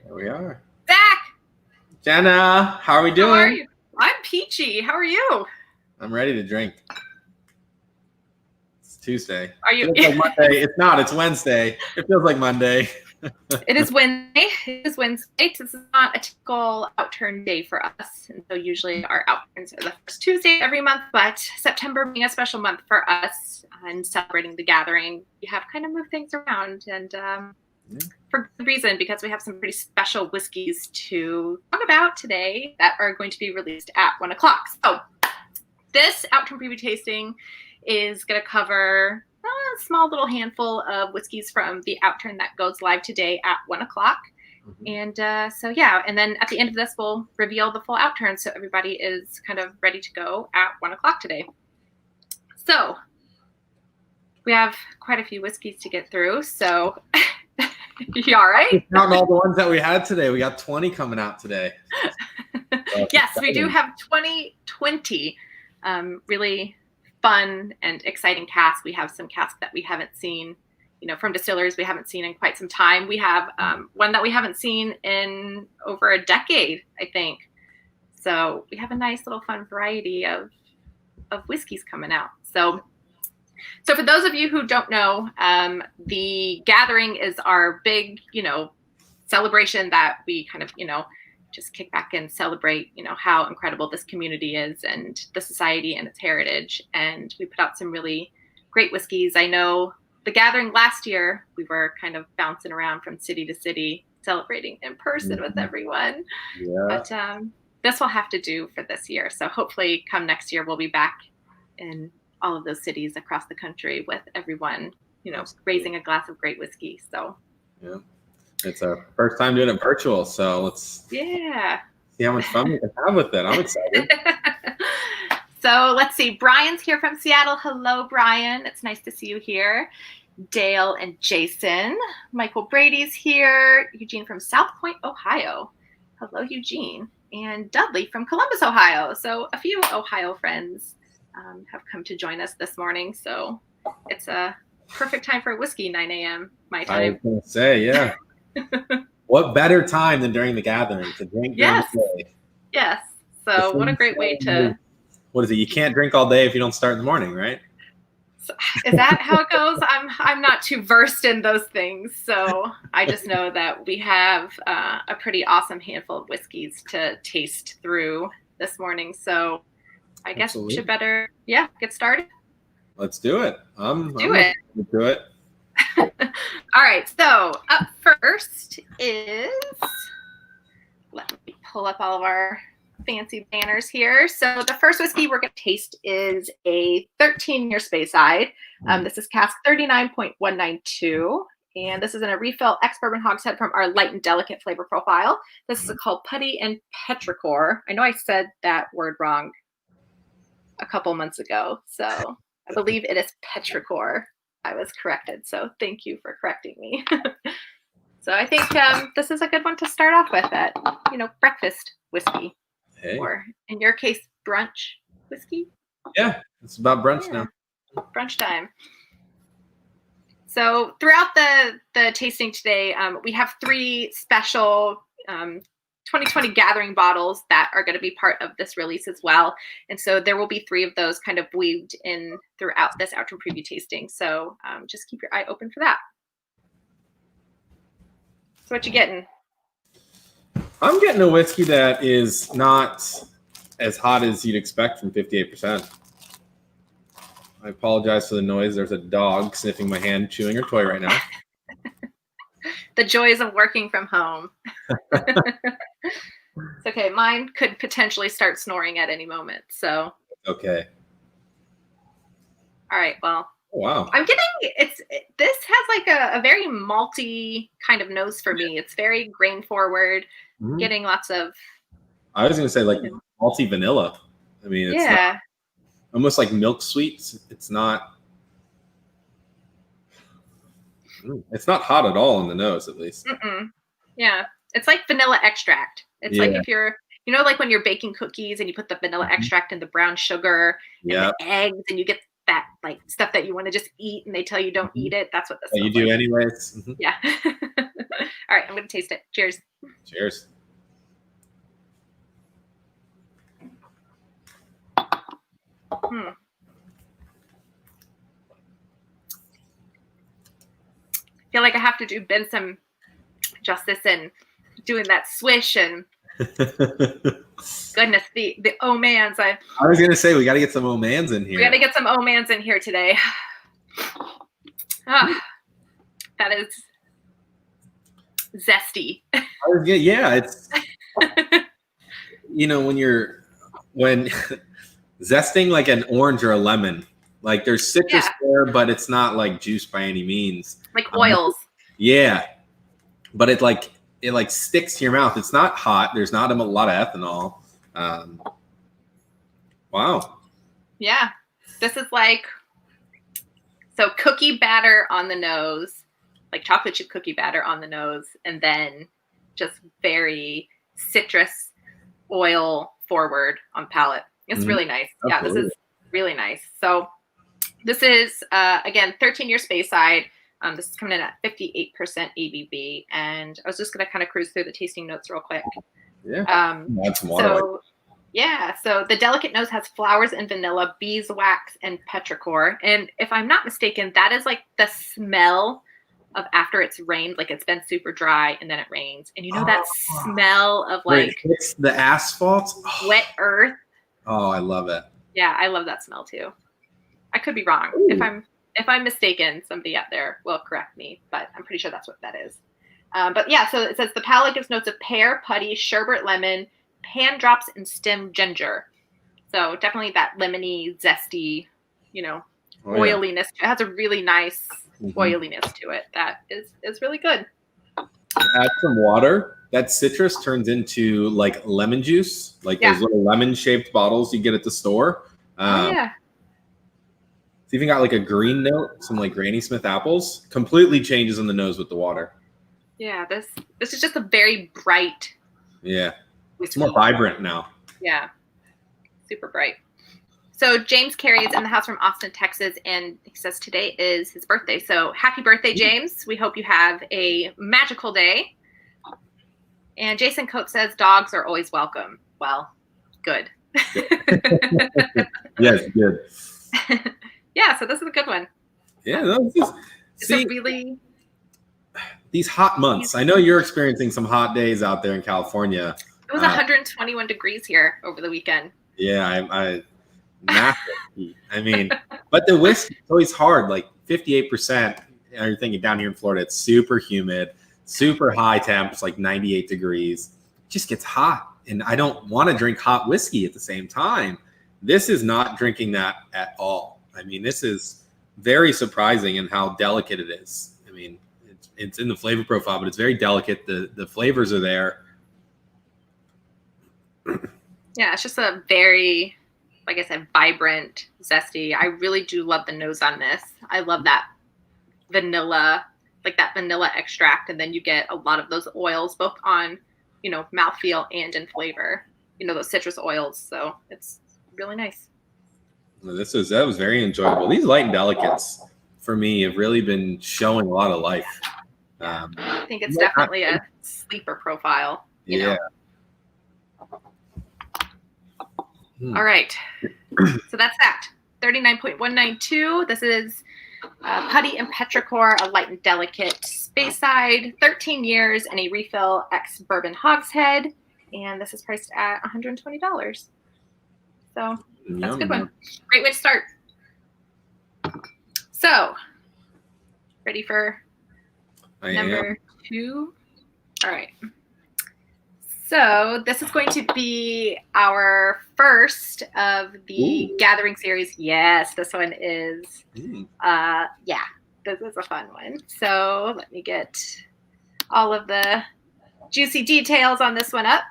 There we are. Zach! Jenna, how are we doing? How are you? I'm peachy. How are you? I'm ready to drink. It's Tuesday. Are you? It feels like Monday. It's not. It's Wednesday. It feels like Monday. It is Wednesday. It is Wednesday. This is not a typical Outturn day for us. And so usually our Outturns are the first Tuesday every month, but September being a special month for us and celebrating the gathering, we have kind of moved things around and for good reason, because we have some pretty special whiskeys to talk about today that are going to be released at 1 o'clock. So this Outturn preview tasting is going to cover a small little handful of whiskeys from the Outturn that goes live today at 1 o'clock. And and then at the end of this, we'll reveal the full Outturn so everybody is kind of ready to go at 1 o'clock today. So we have quite a few whiskeys to get through. So you all right? Counting all the ones that we had today. We got 20 coming out today. Yes, we do have 20 really fun and exciting casks. We have some casks that we haven't seen, from distillers we haven't seen in quite some time. We have one that we haven't seen in over a decade, I think. So we have a nice little fun variety of whiskeys coming out. So for those of you who don't know, the gathering is our big, celebration that we kind of, just kick back and celebrate, how incredible this community is and the society and its heritage. And we put out some really great whiskeys. I know the gathering last year, we were kind of bouncing around from city to city, celebrating in person with everyone. Yeah. But this will have to do for this year. So hopefully come next year, we'll be back in all of those cities across the country with everyone, raising a glass of great whiskey. So yeah, it's our first time doing it virtual. So let's see how much fun we can have with it. I'm excited. So let's see. Brian's here from Seattle. Hello, Brian. It's nice to see you here. Dale and Jason. Michael Brady's here. Eugene from South Point, Ohio. Hello, Eugene. And Dudley from Columbus, Ohio. So a few Ohio friends have come to join us this morning. So it's a perfect time for a whiskey, 9 a.m. my time. I was going to say, yeah. What better time than during the gathering to drink during the day? Yes. So what a great way to... What is it? You can't drink all day if you don't start in the morning, right? So, is that how it goes? I'm not too versed in those things. So I just know that we have a pretty awesome handful of whiskeys to taste through this morning. So I guess we should better, get started. Let's do it. Let's do it. All right. So up first is, let me pull up all of our fancy banners here. So the first whiskey we're going to taste is a 13-year Speyside. This is Cask 39.192. And this is in a refill ex-bourbon hogshead from our light and delicate flavor profile. This is called Putty and Petrichor. I know I said that word wrong a couple months ago, so I believe it is Petrichor. I was corrected, so thank you for correcting me. So I think this is a good one to start off with at, breakfast whiskey, or in your case, brunch whiskey. Yeah, it's about brunch now. Brunch time. So throughout the tasting today, we have 3 special 2020 gathering bottles that are going to be part of this release as well. And so there will be 3 of those kind of weaved in throughout this Outturn preview tasting. So just keep your eye open for that. So what you getting? I'm getting a whiskey that is not as hot as you'd expect from 58%. I apologize for the noise. There's a dog sniffing my hand, chewing her toy right now. The joys of working from home. It's okay. Mine could potentially start snoring at any moment. So. Okay. All right. Well. Oh, wow. I'm getting this has like a very malty kind of nose for me. It's very grain forward. Getting lots of. I was going to say like malty vanilla. I mean, it's not, almost like milk sweet. It's not. It's not hot at all in the nose, at least. Yeah, it's like vanilla extract. It's like if you're, like when you're baking cookies and you put the vanilla extract and the brown sugar and the eggs, and you get that like stuff that you want to just eat, and they tell you don't eat it. That's what this. You do anyways. Yeah. All right, I'm gonna taste it. Cheers. Cheers. I feel like I have to do Ben some justice in doing that swish and goodness, the oh mans. I was gonna say we got to get some oh mans in here. We got to get some oh mans in here today. That is zesty. Yeah, it's when zesting like an orange or a lemon. Like there's citrus there, but it's not like juice by any means. Like oils. Yeah, but it sticks to your mouth. It's not hot. There's not a lot of ethanol. Wow. Yeah, this is like cookie batter on the nose, like chocolate chip cookie batter on the nose, and then just very citrus oil forward on palate. It's really nice. Absolutely. Yeah, this is really nice. So this is, again, 13-year Speyside. This is coming in at 58% ABV. And I was just going to kind of cruise through the tasting notes real quick. Yeah. Add some water. So the delicate nose has flowers and vanilla, beeswax, and petrichor. And if I'm not mistaken, that is like the smell of after it's rained, like it's been super dry and then it rains. And you know that smell of like it's the asphalt, wet earth. Oh, I love it. Yeah, I love that smell too. I could be wrong. Ooh. If I'm mistaken, somebody out there will correct me, but I'm pretty sure that's what that is. But yeah, so it says the palate gives notes of pear, putty, sherbet lemon, pan drops, and stem ginger. So definitely that lemony, zesty, oiliness. It has a really nice oiliness to it. That is really good. Add some water. That citrus turns into like lemon juice, like those little lemon-shaped bottles you get at the store. It's even got like a green note, some like Granny Smith apples. Completely changes in the nose with the water. Yeah, this is just a very bright. Yeah, it's more vibrant now. Yeah, super bright. So James Carey is in the house from Austin, Texas, and he says today is his birthday. So happy birthday, James. We hope you have a magical day. And Jason Coates says dogs are always welcome. Well, good. Yes, good. Yeah, so this is a good one. Yeah, it's a really these hot months. I know you're experiencing some hot days out there in California. It was 121 degrees here over the weekend. Yeah, I massive heat. I mean, but the whiskey is always hard. Like 58%. And you're thinking down here in Florida, it's super humid, super high temps, like 98 degrees. It just gets hot, and I don't want to drink hot whiskey at the same time. This is not drinking that at all. I mean, this is very surprising in how delicate it is. I mean, it's in the flavor profile, but it's very delicate. The flavors are there. Yeah, it's just a very, like I said, vibrant, zesty. I really do love the nose on this. I love that vanilla, like that vanilla extract, and then you get a lot of those oils, both on, mouthfeel and in flavor. Those citrus oils. So it's really nice. That was very enjoyable. These light and delicates for me have really been showing a lot of life. I think it's definitely a sleeper profile. Yeah. All right. So that's that. 39.192. This is Putty and Petrichor, a light and delicate Speyside, 13 years, and a refill ex-bourbon hogshead. And this is priced at $120. So that's a good one. Great way to start. So, ready for number 2? All right. So this is going to be our first of the Gathering series. Yes, this one is. This is a fun one. So let me get all of the juicy details on this one up.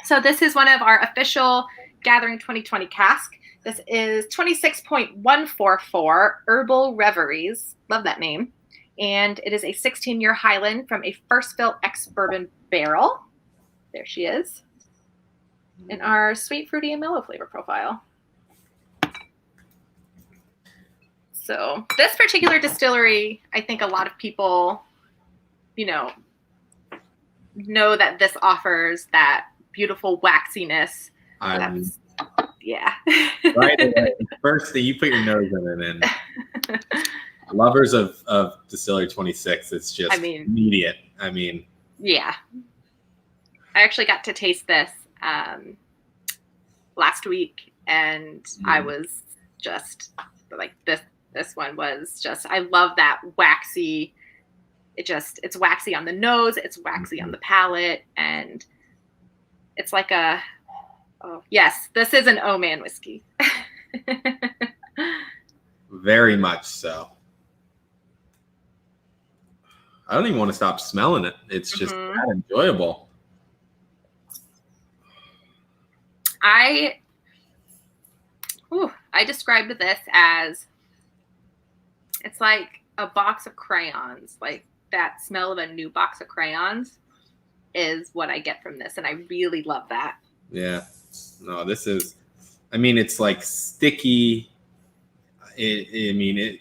So this is one of our official Gathering 2020 cask. This is 26.144 Herbal Reveries. Love that name. And it is a 16-year Highland from a first fill ex-bourbon barrel. There she is. In our sweet, fruity, and mellow flavor profile. So this particular distillery, I think a lot of people, know that this offers that beautiful waxiness. Yeah. Right away. First thing, you put your nose in it, and lovers of Distillery 26, it's just immediate. I mean, yeah. I actually got to taste this last week, and I was just like, this one was just, I love that waxy. It's waxy on the nose, it's waxy on the palate, and it's like oh yes, this is an oh man whiskey. Very much so. I don't even want to stop smelling it. It's just that enjoyable. I described this as, it's like a box of crayons. Like that smell of a new box of crayons is what I get from this, and I really love that. Yeah. No, this is, I mean, it's like sticky. It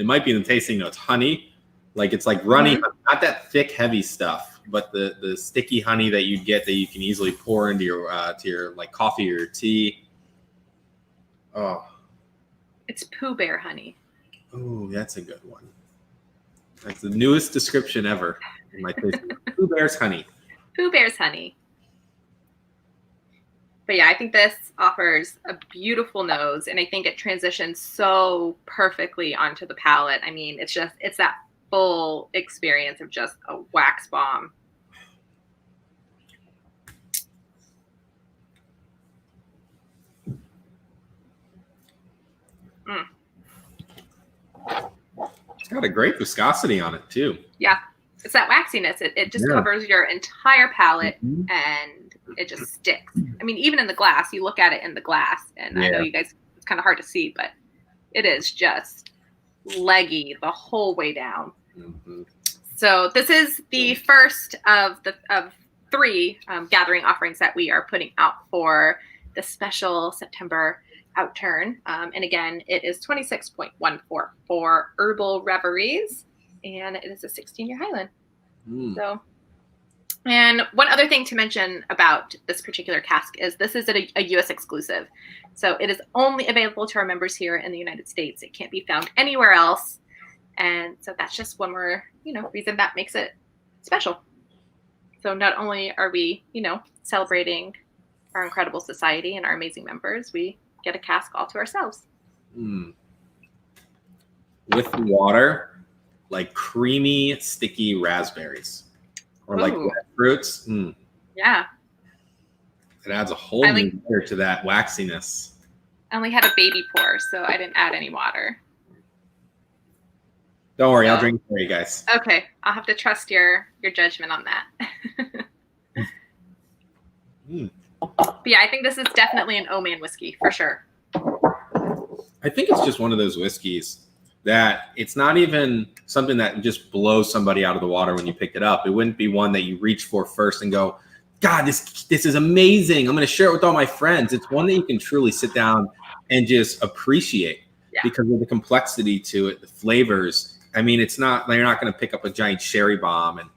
might be in the tasting notes, honey. Like it's like runny, not that thick, heavy stuff, but the sticky honey that you get that you can easily pour into your like coffee or tea. Oh, it's Pooh Bear honey. Oh, that's a good one. That's the newest description ever in my tasting. Pooh Bear's honey. Pooh Bear's honey. But yeah, I think this offers a beautiful nose, and I think it transitions so perfectly onto the palate. I mean, it's that full experience of just a wax bomb. It's got a great viscosity on it too. Yeah, it's that waxiness. It just covers your entire palate, and it just sticks. I mean, even in the glass, you look at it in the glass, and I know you guys, it's kind of hard to see, but it is just leggy the whole way down. So this is the first of three gathering offerings that we are putting out for the special September Outturn. And again, it is 26.14 for Herbal Reveries, and it is a 16-year Highland. So, and one other thing to mention about this particular cask is this is a U.S. exclusive. So it is only available to our members here in the United States. It can't be found anywhere else. And so that's just one more, reason that makes it special. So not only are we, celebrating our incredible society and our amazing members, we get a cask all to ourselves. With the water, like creamy, sticky raspberries, or like red fruits. Yeah. It adds a whole new layer to that waxiness. I only had a baby pour, so I didn't add any water. Don't worry, I'll drink for you guys. Okay, I'll have to trust your judgment on that. But yeah, I think this is definitely an oh man whiskey for sure. I think it's just one of those whiskeys that it's not even something that just blows somebody out of the water when you pick it up. It wouldn't be one that you reach for first and go, God, this is amazing. I'm going to share it with all my friends. It's one that you can truly sit down and just appreciate because of the complexity to it, the flavors. I mean, you're not going to pick up a giant sherry bomb, and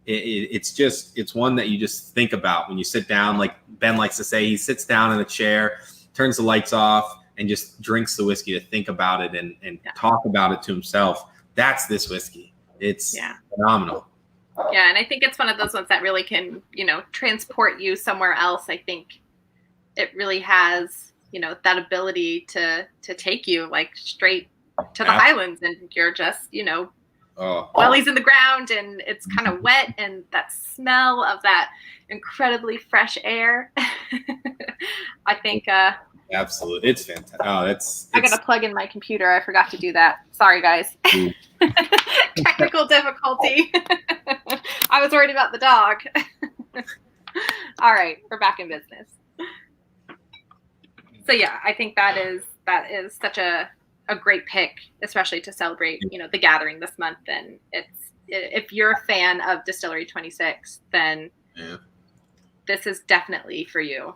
it's one that you just think about when you sit down. Like Ben likes to say, he sits down in a chair, turns the lights off, and just drinks the whiskey to think about it and talk about it to himself. That's this whiskey. It's phenomenal. Yeah, and I think it's one of those ones that really can, transport you somewhere else. I think it really has, that ability to take you like straight to the Highlands, and you're just, wellies in the ground, and it's kind of wet, and that smell of that incredibly fresh air. I think absolutely, it's fantastic. I gotta plug in my computer. I forgot to do that. Sorry, guys. Technical difficulty. I was worried about the dog. All right, we're back in business. So yeah, I think that is such a great pick, especially to celebrate, the gathering this month. And if you're a fan of Distillery 26, then this is definitely for you.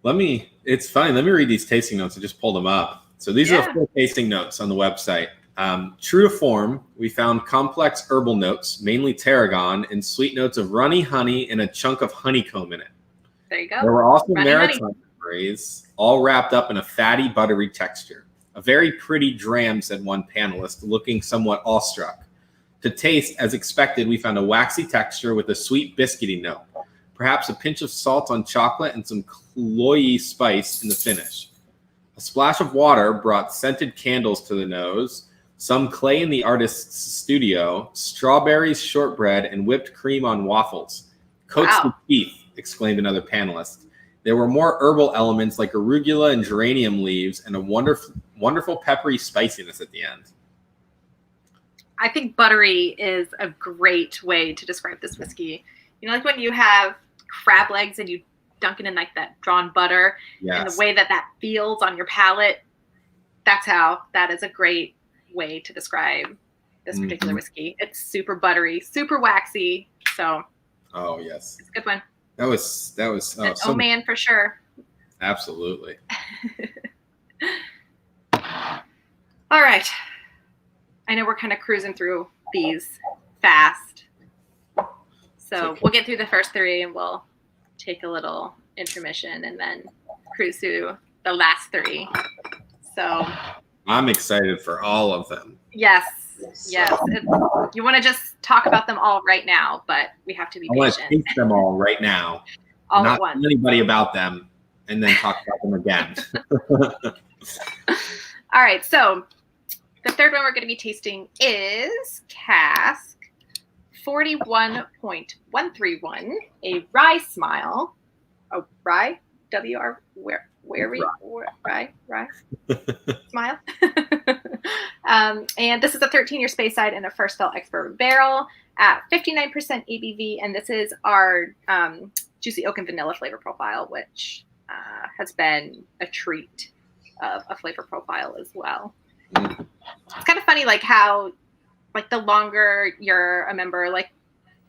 It's funny. Let me read these tasting notes. I just pulled them up. So these are the full tasting notes on the website. True to form, we found complex herbal notes, mainly tarragon, and sweet notes of runny honey and a chunk of honeycomb in it. There you go. There were also Runny maritime berries, all wrapped up in a fatty, buttery texture. A very pretty dram, said one panelist, looking somewhat awestruck. To taste, as expected, we found a waxy texture with a sweet biscuity note, perhaps a pinch of salt on chocolate and some cloyy spice in the finish. A splash of water brought scented candles to the nose, some clay in the artist's studio, strawberries, shortbread, and whipped cream on waffles. Coats the teeth, exclaimed another panelist. There were more herbal elements like arugula and geranium leaves and a wonderful peppery spiciness at the end. I think buttery is a great way to describe this whiskey. You know, like when you have crab legs and you dunk it in like that drawn butter, and the way that feels on your palate, that is a great way to describe this particular whiskey. It's super buttery, super waxy. So, oh yes, it's a good one. That was oh man, for sure. Absolutely. All right. I know we're kind of cruising through these fast. So we'll get through the first three and we'll take a little intermission and then cruise through the last three. So I'm excited for all of them. Yes. Yes. You want to just talk about them all right now, but we have to be patient. I want to taste them all right now. All not at once. Tell anybody about them and then talk about them again. All right. So the third one we're going to be tasting is Cask 41.131, a rye smile. Oh, rye? W-R, where we, rye? Smile. And this is a 13-year Speyside and a first fill expert barrel at 59% ABV. And this is our juicy oak and vanilla flavor profile, which has been a treat of a flavor profile as well. It's kind of funny, like how, like the longer you're a member, like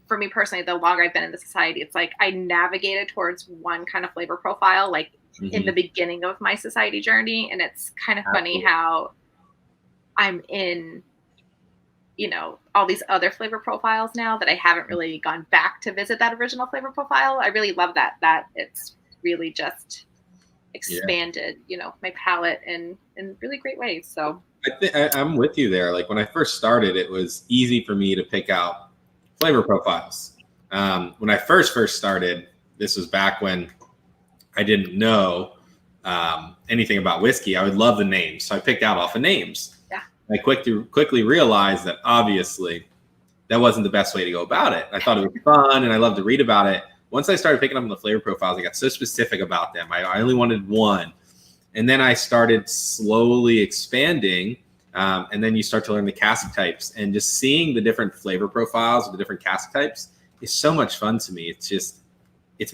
for me personally, the longer I've been in the society, it's like I navigated towards one kind of flavor profile, like in the beginning of my society journey. And it's kind of funny how I'm in, you know, all these other flavor profiles now that I haven't really gone back to visit that original flavor profile. I really love that it's really just expanded, you know, my palate in really great ways. So I'm with you there. Like when I first started, it was easy for me to pick out flavor profiles. When I first started, this was back when I didn't know anything about whiskey. I would love the names, so I picked out off of names. Yeah. I quickly realized that obviously that wasn't the best way to go about it. I thought it was fun and I loved to read about it. Once I started picking up on the flavor profiles, I got so specific about them. I only wanted one. And then I started slowly expanding. And then you start to learn the cask types, and just seeing the different flavor profiles of the different cask types is so much fun to me. It's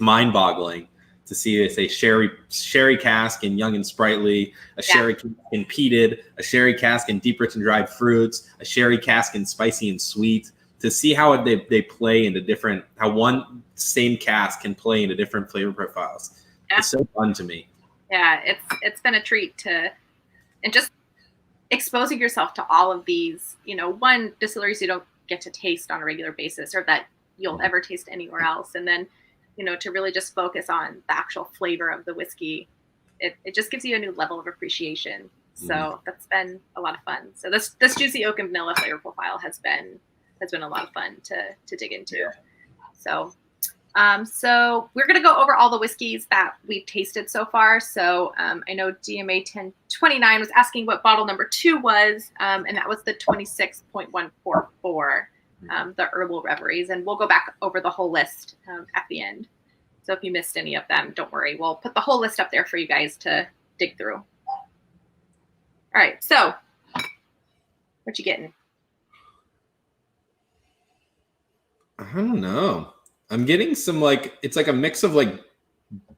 mind boggling to see it's a sherry cask in young and sprightly, a sherry cask in peated, a sherry cask in deep rich and dried fruits, a sherry cask in spicy and sweet. To see how they play into different, how one same cask can play into different flavor profiles. Yeah. It's so fun to me. Yeah, it's been a treat and just exposing yourself to all of these, you know, distilleries you don't get to taste on a regular basis or that you'll ever taste anywhere else. And then, you know, to really just focus on the actual flavor of the whiskey, it just gives you a new level of appreciation. So that's been a lot of fun. So this juicy oak and vanilla flavor profile has been a lot of fun to dig into. Yeah. So we're going to go over all the whiskeys that we've tasted so far. So I know DMA 1029 was asking what bottle number 2 was, and that was the 26.144, the Herbal Reveries. And we'll go back over the whole list at the end. So if you missed any of them, don't worry. We'll put the whole list up there for you guys to dig through. All right, so what you getting? I don't know. I'm getting some it's like a mix of like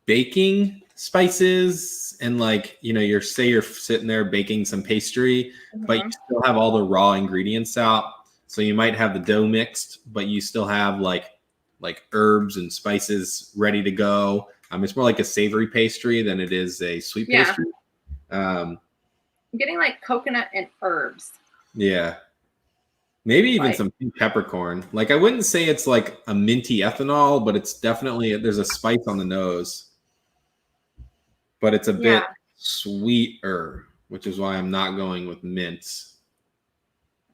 baking spices and like, you know, you're sitting there baking some pastry, but you still have all the raw ingredients out. So you might have the dough mixed, but you still have like herbs and spices ready to go. It's more like a savory pastry than it is a sweet pastry. I'm getting like coconut and herbs. Yeah. Maybe even Like, some pink peppercorn. Like, I wouldn't say it's like a minty ethanol, but it's definitely, there's a spice on the nose, but it's a yeah. bit sweeter, which is why I'm not going with mint.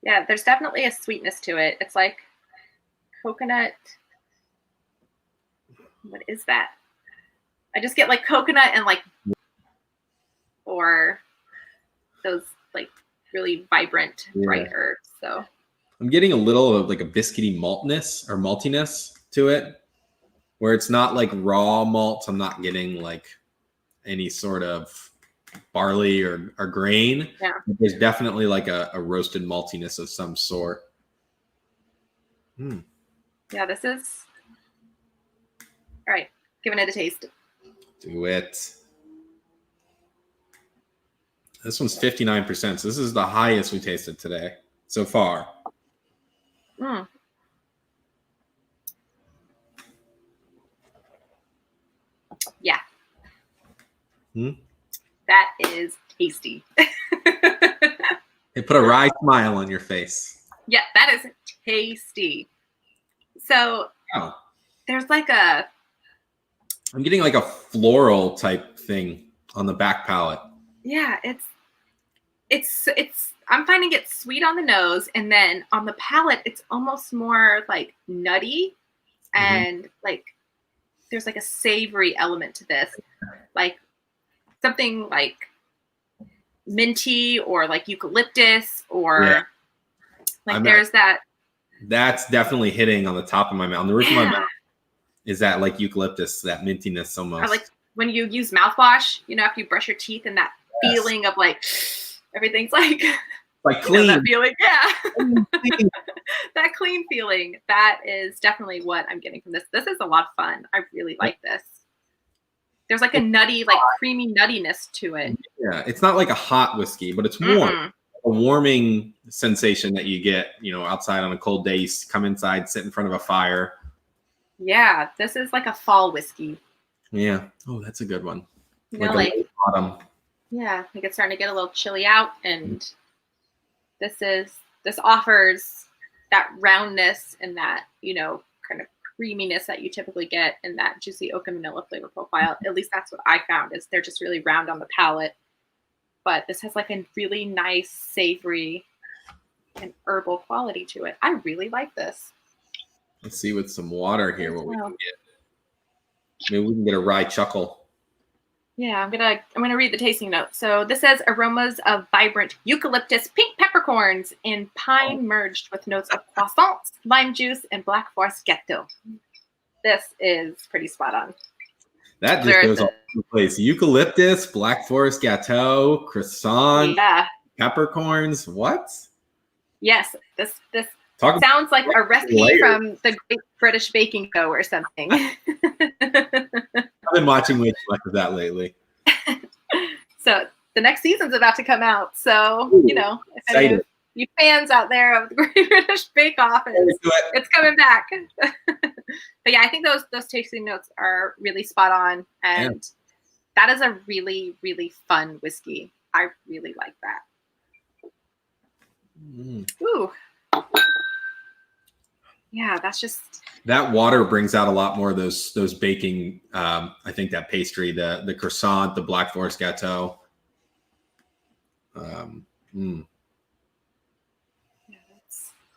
Yeah, there's definitely a sweetness to it. It's like coconut. What is that? I just get like coconut and like, or those like really vibrant, bright Yeah. herbs. So I'm getting a little of like a biscuity maltness or maltiness to it, where it's not like raw malts. I'm not getting like any sort of barley or grain. yeah. There's definitely like a roasted maltiness of some sort. Yeah, this is all right. Giving it a taste. Do it. This one's 59%. So this is the highest we tasted today so far. Mm. Yeah. That is tasty. It put a wry smile on your face. Yeah, that is tasty. So Oh. there's like I'm getting like a floral type thing on the back palate. yeah, it's I'm finding it sweet on the nose, and then on the palate it's almost more like nutty, and like there's like a savory element to this, like something like minty or like eucalyptus or like there's that. That's definitely hitting on the top of my mouth. On the roof of my mouth is that like eucalyptus, that mintiness almost. Or like when you use mouthwash, you know, after you brush your teeth, and that feeling of like everything's like clean. That feeling, yeah. That clean feeling. That is definitely what I'm getting from this. This is a lot of fun. I really like this. There's like a nutty, like creamy nuttiness to it. Yeah, it's not like a hot whiskey, but it's warm. A warming sensation that you get, you know, outside on a cold day. You come inside, sit in front of a fire. Yeah, this is like a fall whiskey. Yeah. Oh, that's a good one. You know, like autumn. Yeah, like it's starting to get a little chilly out, and this offers that roundness and that, you know, kind of creaminess that you typically get in that juicy oak and vanilla flavor profile. At least that's what I found, is they're just really round on the palate. But this has like a really nice, savory and herbal quality to it. I really like this. Let's see with some water here what we can get. Maybe we can get a rye chuckle. Yeah, I'm gonna read the tasting note. So this says aromas of vibrant eucalyptus, pink peppercorns, and pine merged with notes of croissants, lime juice, and Black Forest ghetto. This is pretty spot on. That just goes all over the place. Eucalyptus, Black Forest gâteau, croissant, peppercorns. What? Yes, this sounds like a recipe from the Great British Baking Show or something. I've been watching way too much of that lately. So the next season's about to come out. So, you know, if any of you fans out there of the Great British Bake Off, it's coming back. But yeah, I think those tasting notes are really spot on. And that is a really, really fun whiskey. I really like that. Ooh. Yeah, that's just, that water brings out a lot more of those baking. I think that pastry, the croissant, the Black Forest gâteau.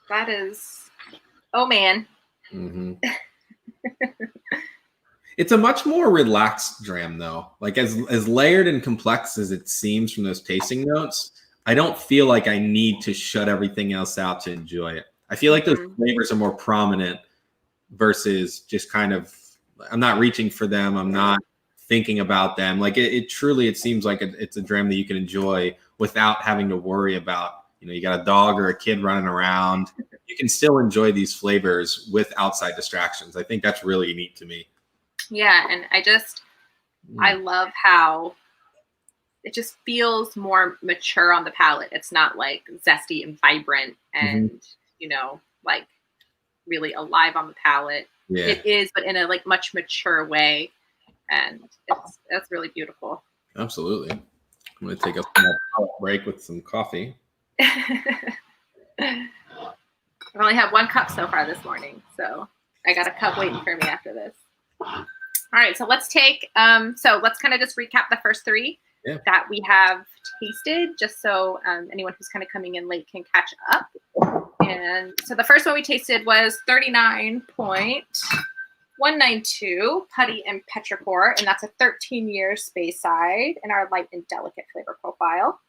That is, oh man. It's a much more relaxed dram though. Like as layered and complex as it seems from those tasting notes, I don't feel like I need to shut everything else out to enjoy it. I feel like those flavors are more prominent versus just kind of, I'm not reaching for them. I'm not thinking about them. Like it truly, it seems like it's a dram that you can enjoy without having to worry about, you know, you got a dog or a kid running around. You can still enjoy these flavors with outside distractions. I think that's really neat to me. Yeah. And I love how it just feels more mature on the palate. It's not like zesty and vibrant and, you know, like really alive on the palate. Yeah. It is, but in a like much mature way. And it's really beautiful. Absolutely. I'm going to take a small break with some coffee. I've only had 1 cup so far this morning, so I got a cup waiting for me after this. All right, so let's take, let's kind of just recap the first 3 that we have tasted, just so anyone who's kind of coming in late can catch up. And so the first one we tasted was 39.192 Putty and Petrichor, and that's a 13-year Speyside in our light and delicate flavor profile.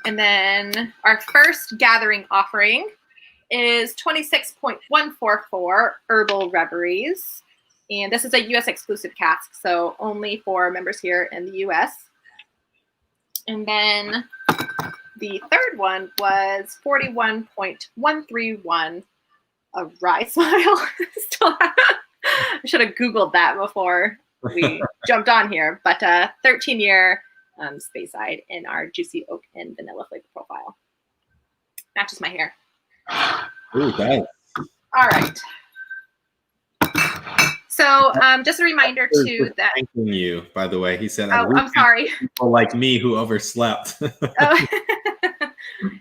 And then our first gathering offering is 26.144 Herbal Reveries. And this is a U.S. exclusive cask, so only for members here in the U.S. And then the third one was 41.131 a Rye Smile. I should have Googled that before we jumped on here, but 13-year Speyside in our juicy oak and vanilla flavor profile. Matches my hair. Ooh, nice. All right. So just a reminder too that thanking you, by the way, he said. Oh, I'm sorry. People like me who overslept. Oh.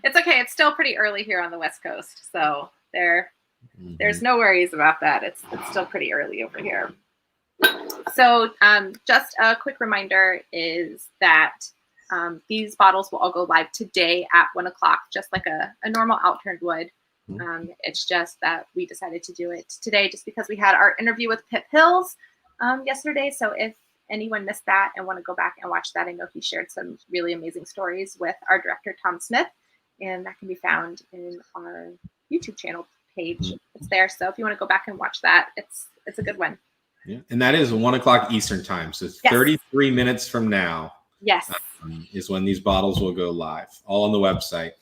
It's okay. It's still pretty early here on the West Coast, so there's no worries about that. It's still pretty early over here. So just a quick reminder is that these bottles will all go live today at 1 o'clock, just like a normal Outturn would. It's just that we decided to do it today just because we had our interview with Pip Hills yesterday. So if anyone missed that and want to go back and watch that, I know he shared some really amazing stories with our director, Tom Smith, and that can be found in our YouTube channel page. It's there. So if you want to go back and watch that, it's a good one. Yeah. And that is 1 o'clock Eastern time. So it's 33 minutes from now. Yes. Is when these bottles will go live, all on the website.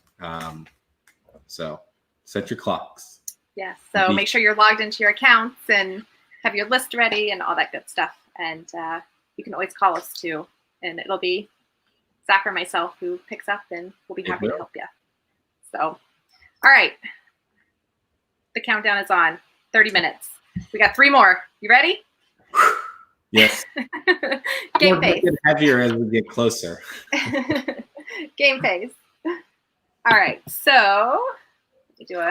So set your clocks. Yes. So make sure you're logged into your accounts and have your list ready and all that good stuff. And you can always call us too. And it'll be Zach or myself who picks up, and we'll be happy to help you. So, all right. The countdown is on. 30 minutes. We got 3 more. You ready? Yes. Game face. Heavier as we get closer. Game face. All right. So let me do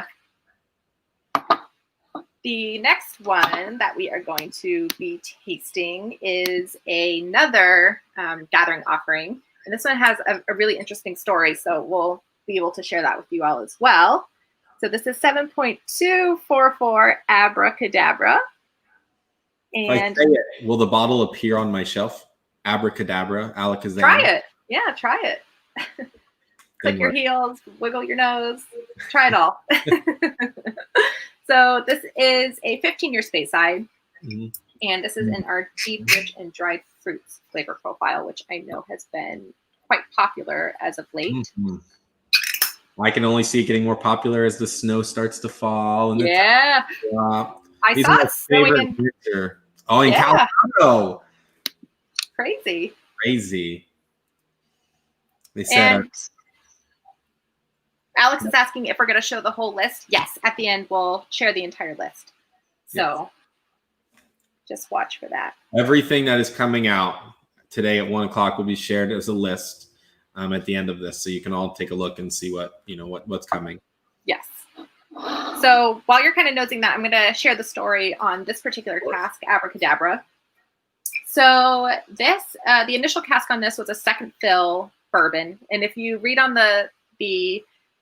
the next one that we are going to be tasting is another gathering offering. And this one has a really interesting story. So we'll be able to share that with you all as well. So this is 7.244 Abracadabra. And will the bottle appear on my shelf? Abracadabra, Alakazam. Try it. Yeah, try it. Click your heels, wiggle your nose, try it all. So this is a 15-year Speyside, and this is in our deep, rich, and dried fruits flavor profile, which I know has been quite popular as of late. I can only see it getting more popular as the snow starts to fall. And I saw it snowing in Colorado. Crazy. They said. Alex is asking if we're going to show the whole list. Yes, at the end we'll share the entire list. So just watch for that. Everything that is coming out today at 1 o'clock will be shared as a list at the end of this, so you can all take a look and see what's coming. Yes. So while you're kind of nosing that, I'm going to share the story on this particular cask, Abracadabra. So this, the initial cask on this was a second fill bourbon, and if you read on the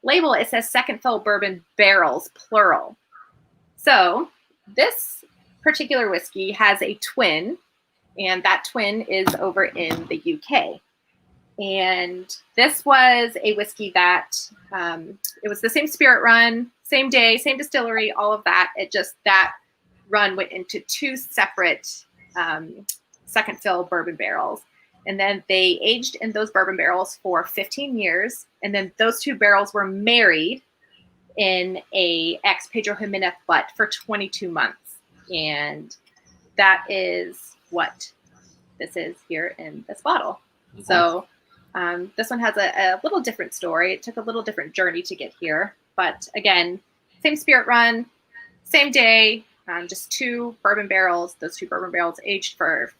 label, it says second fill bourbon barrels, plural. So this particular whiskey has a twin, and that twin is over in the UK. And this was a whiskey that it was the same spirit run, same day, same distillery, all of that. That run went into 2 separate second fill bourbon barrels. And then they aged in those bourbon barrels for 15 years. And then those 2 barrels were married in a ex Pedro Jimenez butt for 22 months. And that is what this is here in this bottle. Mm-hmm. So this one has a little different story. It took a little different journey to get here. But again, same spirit run, same day, just 2 bourbon barrels. Those 2 bourbon barrels aged for,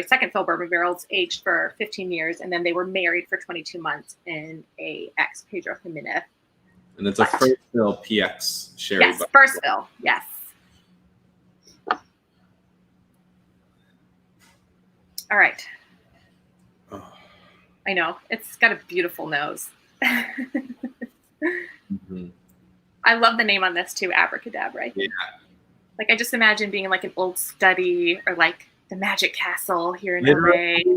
second fill bourbon barrels aged for 15 years. And then they were married for 22 months in a ex Pedro Jimenez. And it's a first fill PX sherry. Yes, first fill. Yes. All right. Oh. I know. It's got a beautiful nose. Mm-hmm. I love the name on this too, Abracadabra. Yeah. Like, I just imagine being in like an old study or like the Magic Castle here in Literally, LA.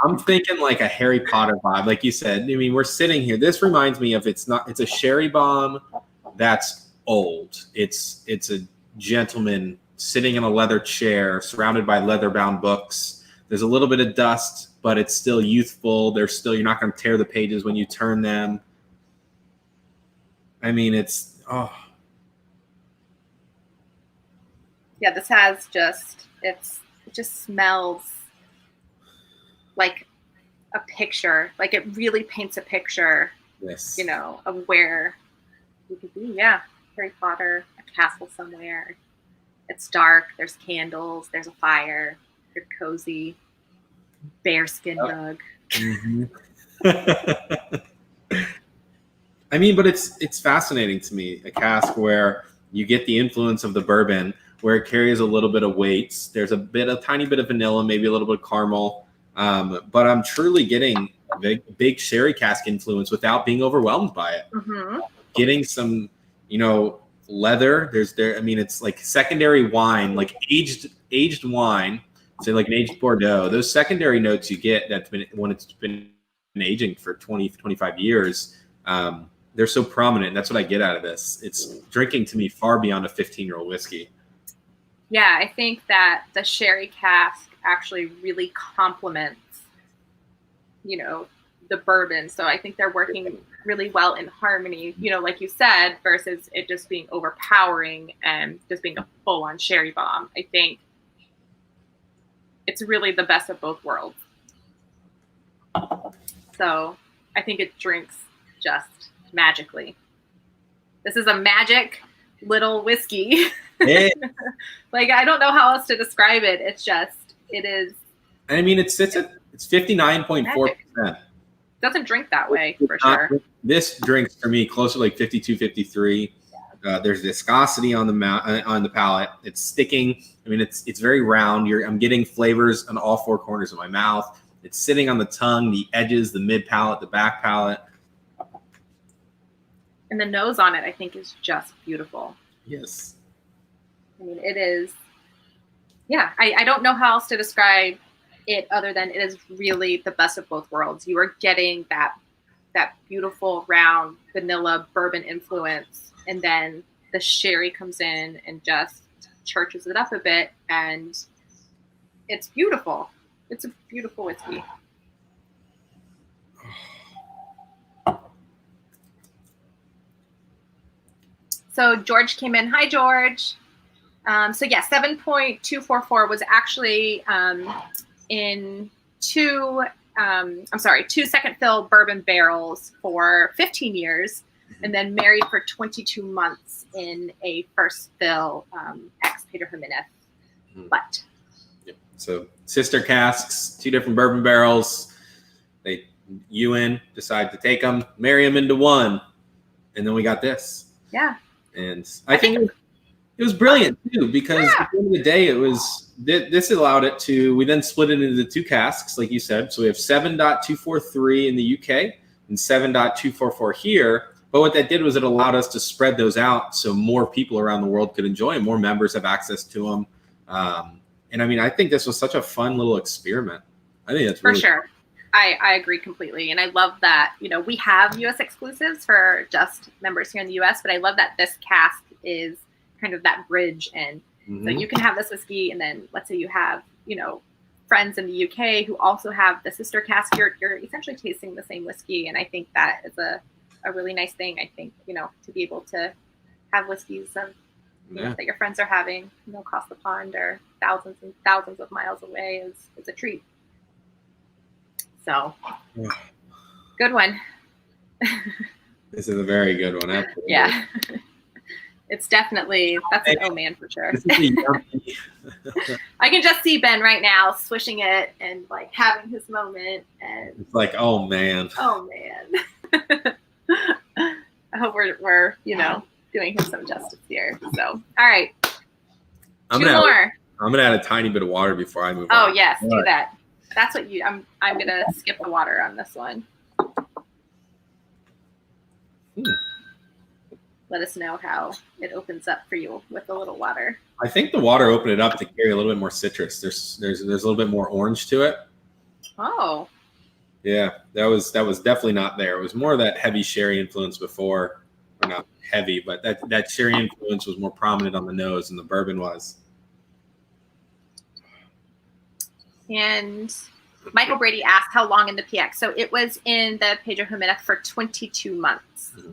I'm thinking like a Harry Potter vibe. Like you said, I mean, we're sitting here. This reminds me of it's a sherry bomb that's old. It's a gentleman sitting in a leather chair surrounded by leather-bound books. There's a little bit of dust, but it's still youthful. You're not going to tear the pages when you turn them. I mean, it this has it just smells like a picture. Like, it really paints a picture, yes, of where you could be. Yeah. Harry Potter, a castle somewhere. It's dark. There's candles. There's a fire. You're cozy. Bearskin rug. Mm-hmm. I mean, but it's fascinating to me, a cask where you get the influence of the bourbon, where it carries a little bit of weights. There's a tiny bit of vanilla, maybe a little bit of caramel, but I'm truly getting a big sherry cask influence without being overwhelmed by it. Mm-hmm. Getting some, leather. I mean, it's like secondary wine, like aged wine, say like an aged Bordeaux. Those secondary notes you get when it's been aging for 20, 25 years. They're so prominent. And that's what I get out of this. It's drinking to me far beyond a 15-year-old whiskey. Yeah, I think that the sherry cask actually really complements, the bourbon. So I think they're working really well in harmony, like you said, versus it just being overpowering and just being a full-on sherry bomb. I think it's really the best of both worlds. So I think it drinks just magically. This is a magic little whiskey. Hey. Like, I don't know how else to describe it. It is. I mean, it's 59.4%. Doesn't drink that way, for sure. This drinks for me closer to like 52, 53. There's viscosity on the palate. It's sticking. I mean, it's very round. I'm getting flavors on all 4 corners of my mouth. It's sitting on the tongue, the edges, the mid palate, the back palate. And the nose on it, I think, is just beautiful. Yes. I mean, it is. Yeah, I don't know how else to describe it other than it is really the best of both worlds. You are getting that beautiful round vanilla bourbon influence, and then the sherry comes in and just churches it up a bit, and it's beautiful. It's a beautiful whiskey. So George came in. Hi, George. 7.244 was actually in 2 second fill bourbon barrels for 15 years, and then married for 22 months in a first fill ex Pedro Jimenez. But yep. So sister casks, 2 different bourbon barrels. Ewan decided to take them, marry them into one, and then we got this. Yeah. And I think it was brilliant too, because at the end of the day, this allowed it to. We then split it into the 2 casks, like you said. So we have 7.243 in the UK and 7.244 here. But what that did was it allowed us to spread those out so more people around the world could enjoy them. More members have access to them. And I mean, I think this was such a fun little experiment. I think that's really for sure. I agree completely. And I love that, we have US exclusives for just members here in the US, but I love that this cask is kind of that bridge. And so you can have this whiskey, and then let's say you have, friends in the UK who also have the sister cask. You're essentially tasting the same whiskey. And I think that is a really nice thing. I think, to be able to have whiskeys of, that your friends are having, across the pond or thousands and thousands of miles away is a treat. So, good one. This is a very good one. Absolutely. Yeah. It's definitely, that's an oh man for sure. This is a yummy. I can just see Ben right now swishing it and like having his moment. And It's like, oh man. Oh man. I hope we're doing him some justice here. So, all right. I'm gonna add a tiny bit of water before I move on. Oh yes, do that. That's what I'm gonna skip the water on this one. Let us know how it opens up for you with a little water. I think the water opened it up to carry a little bit more citrus. There's a little bit more orange to it. Oh. Yeah, that was definitely not there. It was more of that heavy sherry influence before, or not heavy, but that sherry influence was more prominent on the nose than the bourbon was. And Michael Brady asked how long in the PX. So it was in the Pedro Jimenez for 22 months. Mm-hmm.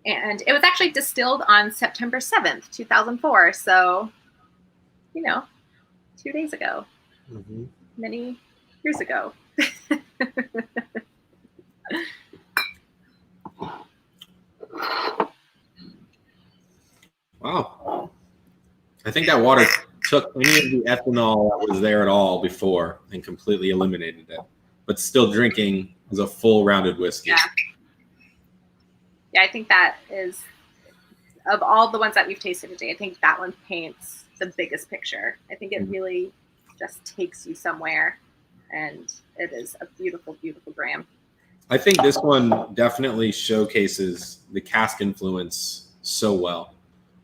And it was actually distilled on September 7th, 2004. So, 2 days ago. Mm-hmm. Many years ago. Wow. I think that water took any of the ethanol that was there at all before and completely eliminated it. But still drinking as a full rounded whiskey. Yeah, I think that is, of all the ones that we've tasted today, I think that one paints the biggest picture. I think it really just takes you somewhere, and it is a beautiful, beautiful gram. I think this one definitely showcases the cask influence so well.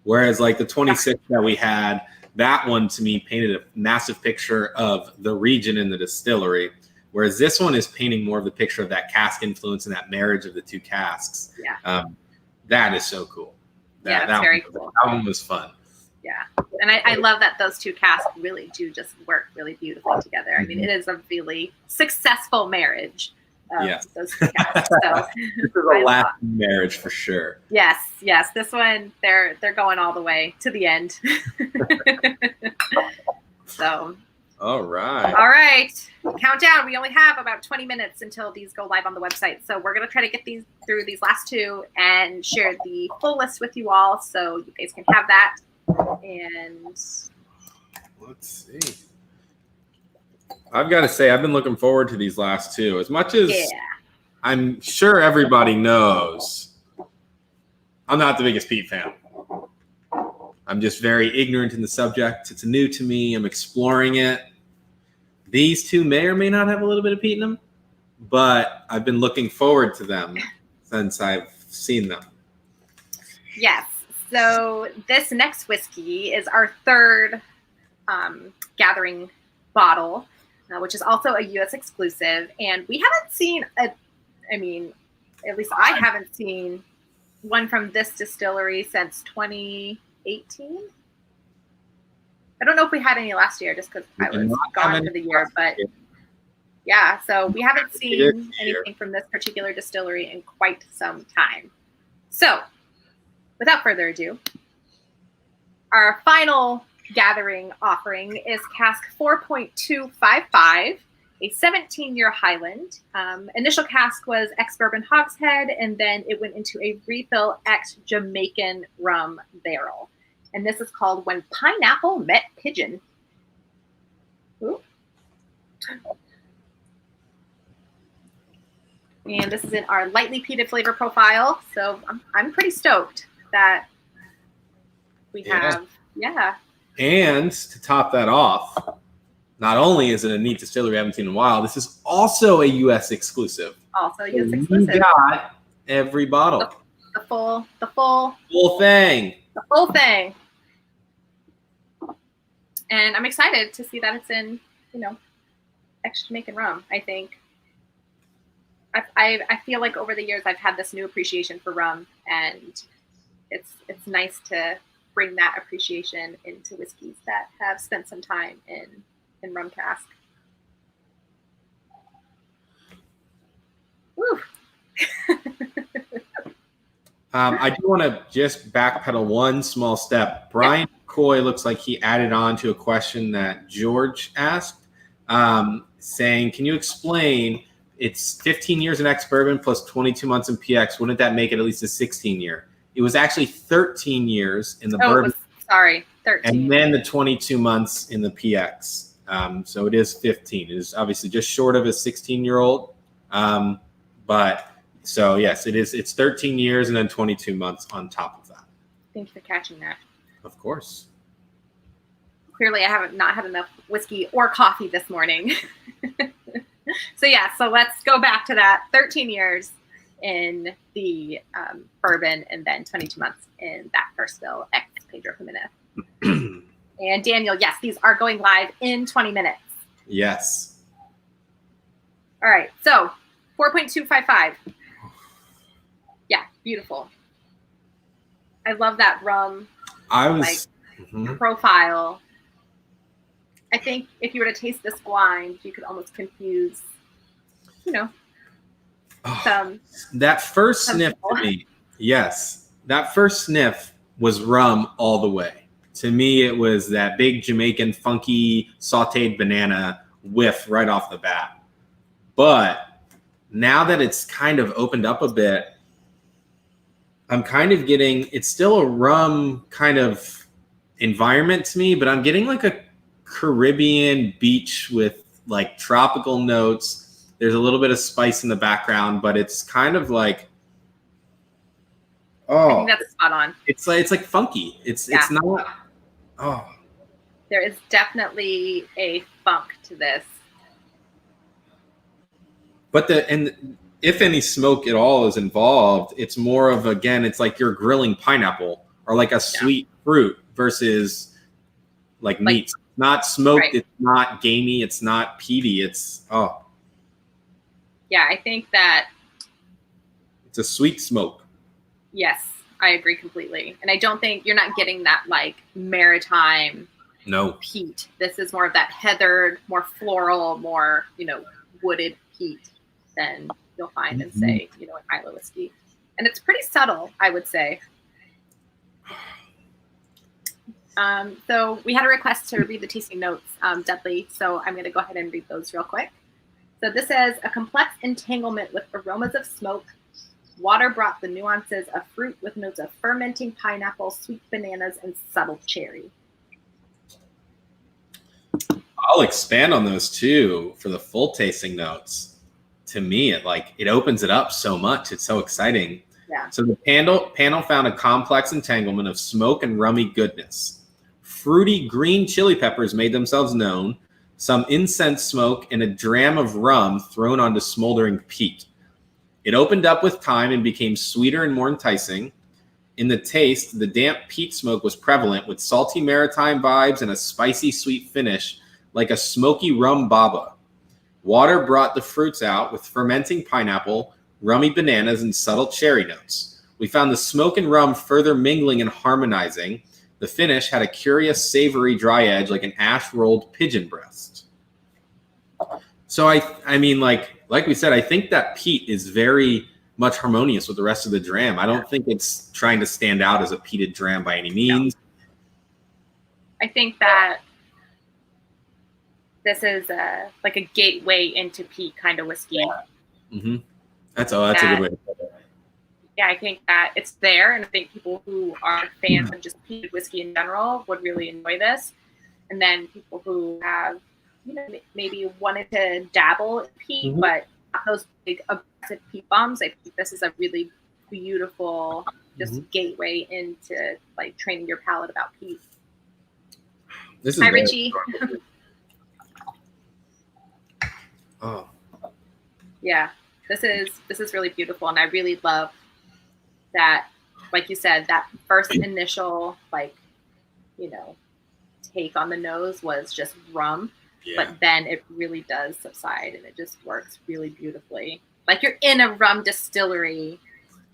Whereas like the 26 that we had, that one to me painted a massive picture of the region and the distillery. Whereas this one is painting more of the picture of that cask influence and that marriage of the two casks. Yeah. That is so cool. That's very cool. That one was fun. Yeah. And I love that those two casks really do just work really beautifully together. I mean, it is a really successful marriage. Those two casks. So this is a lasting marriage for sure. Yes. This one, they're going all the way to the end. So. All right. Countdown. We only have about 20 minutes until these go live on the website. So we're going to try to get these through these last two and share the full list with you all so you guys can have that. And let's see. I've got to say, I've been looking forward to these last two. As much as I'm sure everybody knows, I'm not the biggest peat fan. I'm just very ignorant in the subject. It's new to me. I'm exploring it. These two may or may not have a little bit of peat in them, but I've been looking forward to them since I've seen them. Yes. So this next whiskey is our third gathering bottle, which is also a U.S. exclusive. And we haven't seen at least I haven't seen one from this distillery since 2018. I don't know if we had any last year just because I was gone for the year, but yeah, so we haven't seen anything from this particular distillery in quite some time. So without further ado, our final gathering offering is Cask 4.255, a 17-year Highland. Initial cask was ex-bourbon hogshead, and then it went into a refill ex-Jamaican rum barrel. And this is called When Pineapple Met Pigeon. Ooh. And this is in our lightly peated flavor profile. So I'm pretty stoked that we have, And to top that off, not only is it a neat distillery we haven't seen in a while, this is also a U.S. exclusive. Also a U.S. exclusive. You got every bottle. The full thing. The full thing. And I'm excited to see that it's in, ex Jamaican rum. I think I feel like over the years I've had this new appreciation for rum, and it's nice to bring that appreciation into whiskeys that have spent some time in rum cask. Woo. I do want to just backpedal one small step. Brian Coy looks like he added on to a question that George asked, saying, can you explain, it's 15 years in ex-bourbon plus 22 months in PX. Wouldn't that make it at least a 16-year? It was actually 13 years in the Oh, bourbon. 13. And then the 22 months in the PX. So it is 15. It is obviously just short of a 16-year-old. But so, yes, it is. It's 13 years and then 22 months on top of that. Thank you for catching that. Of course. Clearly, I haven't not had enough whiskey or coffee this morning. So let's go back to that. 13 years in the bourbon and then 22 months in that first fill, ex Pedro Jimenez. And Daniel, yes, these are going live in 20 minutes. Yes. All right, so 4.255. Yeah, beautiful. I love that rum profile. I think if you were to taste this blind, you could almost confuse, that first sniff to me. Yes, that first sniff was rum all the way. To me, it was that big Jamaican funky sauteed banana whiff right off the bat. But now that it's kind of opened up a bit, I'm kind of getting, it's still a rum kind of environment to me, but I'm getting like a Caribbean beach with like tropical notes. There's a little bit of spice in the background, but it's kind of like, I think that's spot on. It's like funky. It's not. Oh, there is definitely a funk to this. But if any smoke at all is involved, it's more of, again, it's like you're grilling pineapple or like a sweet fruit versus like meats. Not smoked. Right. It's not gamey. It's not peaty. It's Yeah, I think that it's a sweet smoke. Yes, I agree completely. And I don't think you're not getting that like maritime peat. This is more of that heathered, more floral, more, wooded peat than you'll find in, say, an Islay whiskey. And it's pretty subtle, I would say. So we had a request to read the tasting notes, Dudley. So I'm going to go ahead and read those real quick. So this says, a complex entanglement with aromas of smoke. Water brought the nuances of fruit with notes of fermenting pineapple, sweet bananas, and subtle cherry. I'll expand on those too for the full tasting notes. To me, it opens it up so much. It's so exciting. Yeah. So the panel found a complex entanglement of smoke and rummy goodness. Fruity green chili peppers made themselves known, some incense smoke, and a dram of rum thrown onto smoldering peat. It opened up with time and became sweeter and more enticing. In the taste, the damp peat smoke was prevalent with salty maritime vibes and a spicy sweet finish like a smoky rum baba. Water brought the fruits out with fermenting pineapple, rummy bananas, and subtle cherry notes. We found the smoke and rum further mingling and harmonizing. The finish had a curious savory dry edge like an ash-rolled pigeon breast. So I mean, like we said, I think that peat is very much harmonious with the rest of the dram. I don't think it's trying to stand out as a peated dram by any means. I think that this is like a gateway into peat kind of whiskey. Yeah. Mm-hmm. That's a good way to put it. Yeah, I think that it's there, and I think people who are fans of just peated whiskey in general would really enjoy this. And then people who have, maybe wanted to dabble in peat, but not those big aggressive peat bombs, I think this is a really beautiful just gateway into like training your palate about peat. Hi, Richie. Oh. Yeah, this is really beautiful, and I really love that, like you said, that first initial take on the nose was just rum, but then it really does subside, and it just works really beautifully. Like you're in a rum distillery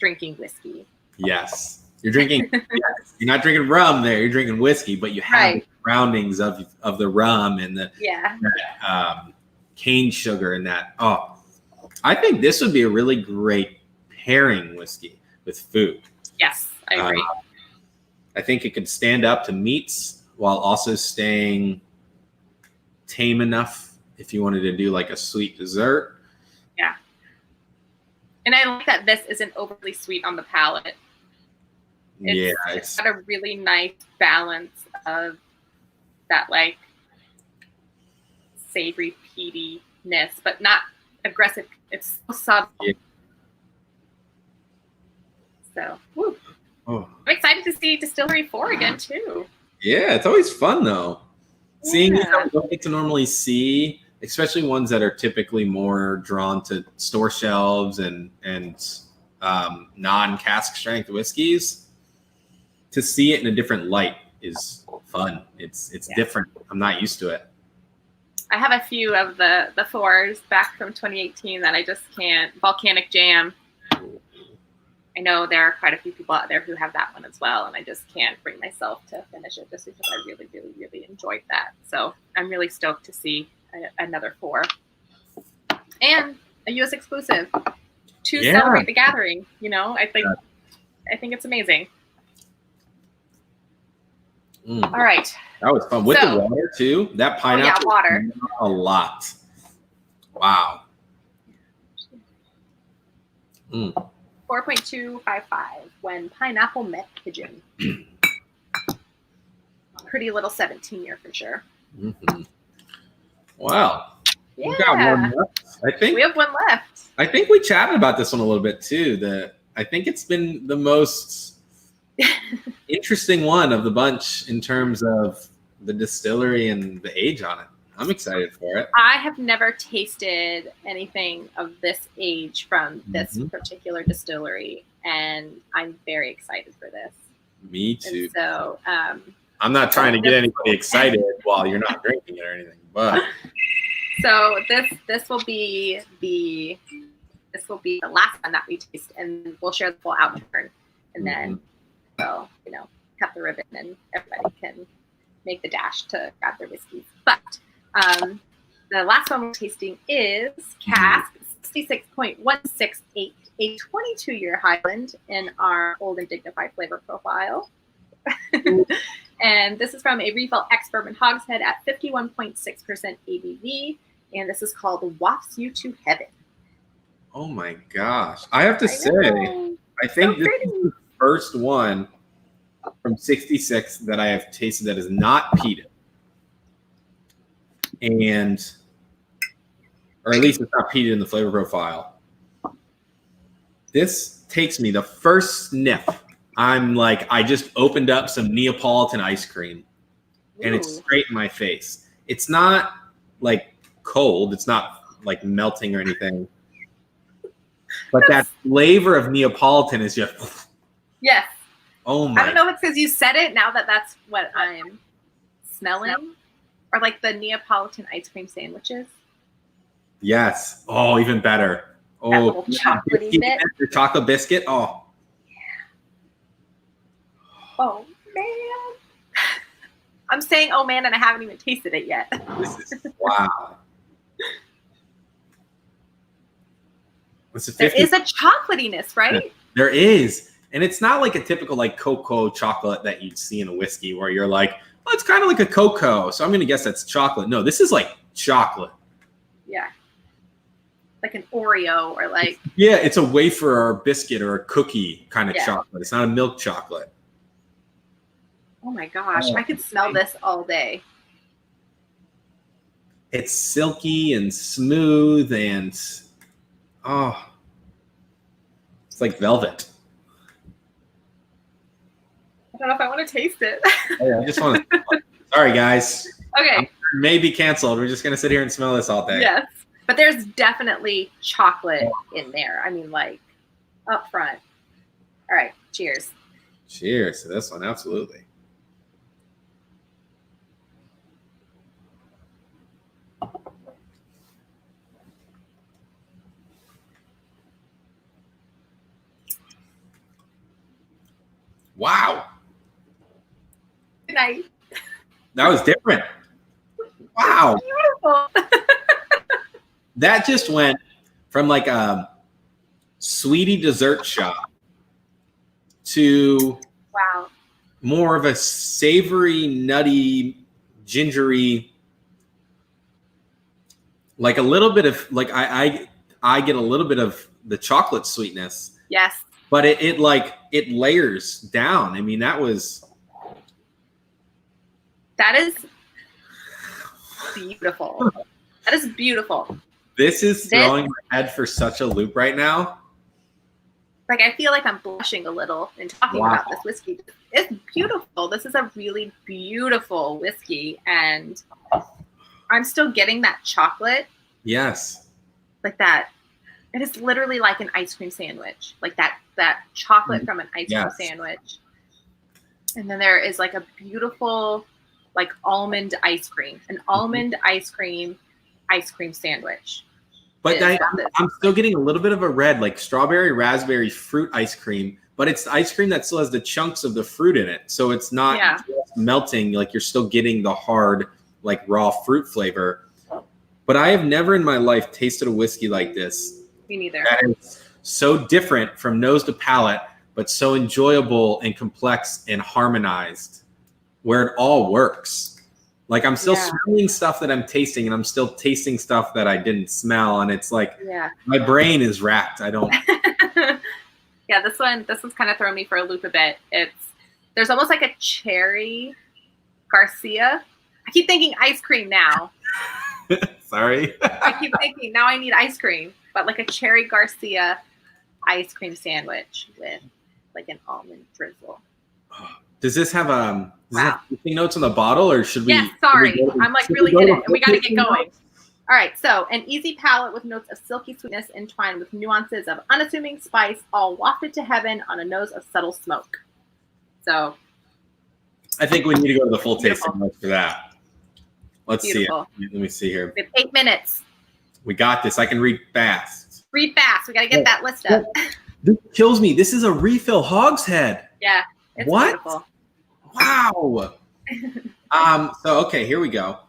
drinking whiskey. Yes, you're drinking. You're not drinking rum there. You're drinking whiskey, but you have the surroundings of the rum and the cane sugar and that. Oh, I think this would be a really great pairing whiskey with food. Yes, I agree. I think it could stand up to meats while also staying tame enough if you wanted to do like a sweet dessert. Yeah. And I like that this isn't overly sweet on the palate. It's got a really nice balance of that like savory peatiness, but not aggressive. It's so subtle. Yeah. So, I'm excited to see Distillery 4 again too. Yeah, it's always fun though. Seeing these that we don't get to normally see, especially ones that are typically more drawn to store shelves and non-cask strength whiskeys. To see it in a different light is fun. It's different. I'm not used to it. I have a few of the 4s back from 2018 that I just can't. Volcanic Jam. I know there are quite a few people out there who have that one as well, and I just can't bring myself to finish it just because I really, really, really enjoyed that. So I'm really stoked to see another 4. And a U.S. exclusive to celebrate the gathering. You know, I think it's amazing. All right. That was fun. With the water, too. That pineapple. Oh, yeah, water. A lot. Wow. 4.255 when pineapple met pigeon. Pretty little 17-year for sure. Mm-hmm. Wow. Yeah. We got one left. I think we have one left. I think we chatted about this one a little bit too. I think it's been the most interesting one of the bunch in terms of the distillery and the age on it. I'm excited for it. I have never tasted anything of this age from this particular distillery, and I'm very excited for this. Me too. And so I'm not trying to get anybody excited while you're not drinking it or anything, but so this will be the last one that we taste, and we'll share the full Outturn, and then we'll cut the ribbon, and everybody can make the dash to grab their whiskeys. But the last one we're tasting is Cask 66.168, a 22-year Highland in our Old and Dignified flavor profile. And this is from a Refill X Bourbon Hogshead at 51.6% ABV, and this is called Wafts You to Heaven. Oh my gosh. I have to say, I think this is the first one from 66 that I have tasted that is not peated. Or at least it's not peated in the flavor profile. This takes me the first sniff. I'm like, I just opened up some Neapolitan ice cream and it's straight in my face. It's not like cold. It's not like melting or anything. But that flavor of Neapolitan is just. Yes. Oh my. I don't know if it's because you said it now that's what I'm smelling. Or like the Neapolitan ice cream sandwiches. Yes. Oh, even better. Oh, that little chocolatey bit. The chocolate biscuit. Oh. Oh, man. I'm saying, oh, man, and I haven't even tasted it yet. This is, wow. There is a chocolatiness, right? There is. And it's not like a typical like cocoa chocolate that you'd see in a whiskey where you're like, well, it's kind of like a cocoa. So I'm going to guess that's chocolate. No, this is like chocolate. Yeah. Like an Oreo or like. Yeah, it's a wafer or a biscuit or a cookie kind of chocolate. It's not a milk chocolate. Oh my gosh, I could smell this all day. It's silky and smooth and it's like velvet. I don't know if I want to taste it. I just want to. Sorry, guys. Okay. May be canceled. We're just going to sit here and smell this all day. Yes. But there's definitely chocolate in there. I mean, like up front. All right. Cheers. Cheers to this one. Absolutely. Wow. Good night. That was different. Wow. Beautiful. That just went from like a sweetie dessert shop to more of a savory, nutty, gingery, like a little bit of like I get a little bit of the chocolate sweetness. Yes. but it layers down. I mean, that is beautiful. That is beautiful. This is throwing my head for such a loop right now. Like, I feel like I'm blushing a little in talking about this whiskey. It's beautiful. This is a really beautiful whiskey, and I'm still getting that chocolate. Yes. Like that. It is literally like an ice cream sandwich. Like that chocolate from an ice cream sandwich. And then there is like a beautiful like almond ice cream. An almond ice cream sandwich. But I'm still getting a little bit of a red, like strawberry, raspberry, fruit ice cream. But it's the ice cream that still has the chunks of the fruit in it. So it's not just melting. Like, you're still getting the hard, like, raw fruit flavor. But I have never in my life tasted a whiskey like this. Me neither. That is so different from nose to palate, but so enjoyable and complex and harmonized, where it all works. Like, I'm still smelling stuff that I'm tasting, and I'm still tasting stuff that I didn't smell. And it's like, my brain is racked. I don't. Yeah, this one's kind of throwing me for a loop a bit. There's almost like a cherry Garcia. I keep thinking ice cream now. Sorry. I keep thinking now I need ice cream, but like a cherry Garcia ice cream sandwich with like an almond drizzle. Does this have tasting notes on the bottle, or should we? Yes, sorry. I'm like really in it, and we got to get going. All right, so an easy palate with notes of silky sweetness entwined with nuances of unassuming spice, all wafted to heaven on a nose of subtle smoke. So I think we need to go to the full tasting notes for that. Let's see it. Let me see here. We have 8 minutes. We got this. I can read fast. Read fast. We got to get that list up. This kills me. This is a refill hogshead. Yeah. It's beautiful. Wow. So, okay, here we go.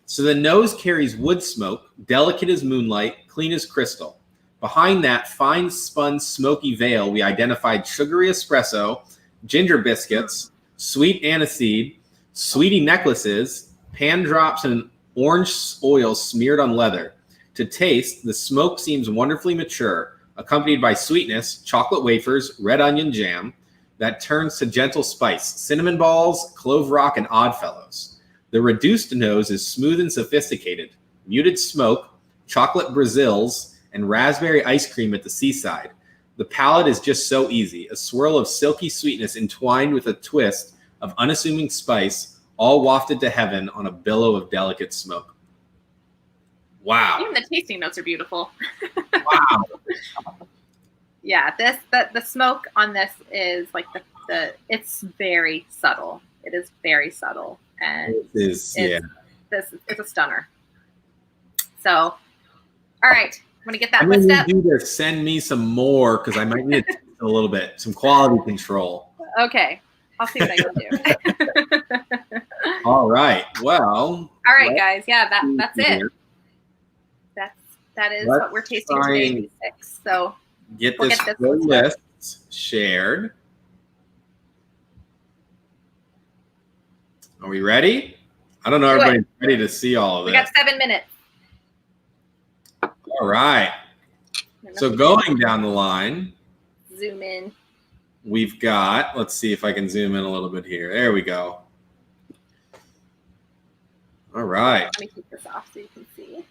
So the nose carries wood smoke, delicate as moonlight, clean as crystal. Behind that fine spun smoky veil, we identified sugary espresso, ginger biscuits, sweet aniseed, sweetie necklaces, pan drops, and an orange oil smeared on leather. To taste, the smoke seems wonderfully mature, accompanied by sweetness, chocolate wafers, red onion jam, that turns to gentle spice, cinnamon balls, clove rock, and oddfellows. The reduced nose is smooth and sophisticated, muted smoke, chocolate Brazils, and raspberry ice cream at the seaside. The palate is just so easy, a swirl of silky sweetness entwined with a twist of unassuming spice, all wafted to heaven on a billow of delicate smoke. Wow. Even the tasting notes are beautiful. Wow. Yeah, the smoke on this is like it's very subtle. It is very subtle, and it's a stunner. So, all right, I'm gonna get that list up. You to send me some more, because I might need a little bit, some quality control. Okay, I'll see what I can do. All right. Well. All right, guys. Yeah, that's it. That is what we're tasting today. So get this list shared. Are we ready? I don't know. Everybody's ready to see all of this. We got 7 minutes. All right. So going down the line. Zoom in. We've got, let's see if I can zoom in a little bit here. There we go. All right. Let me keep this off so you can see.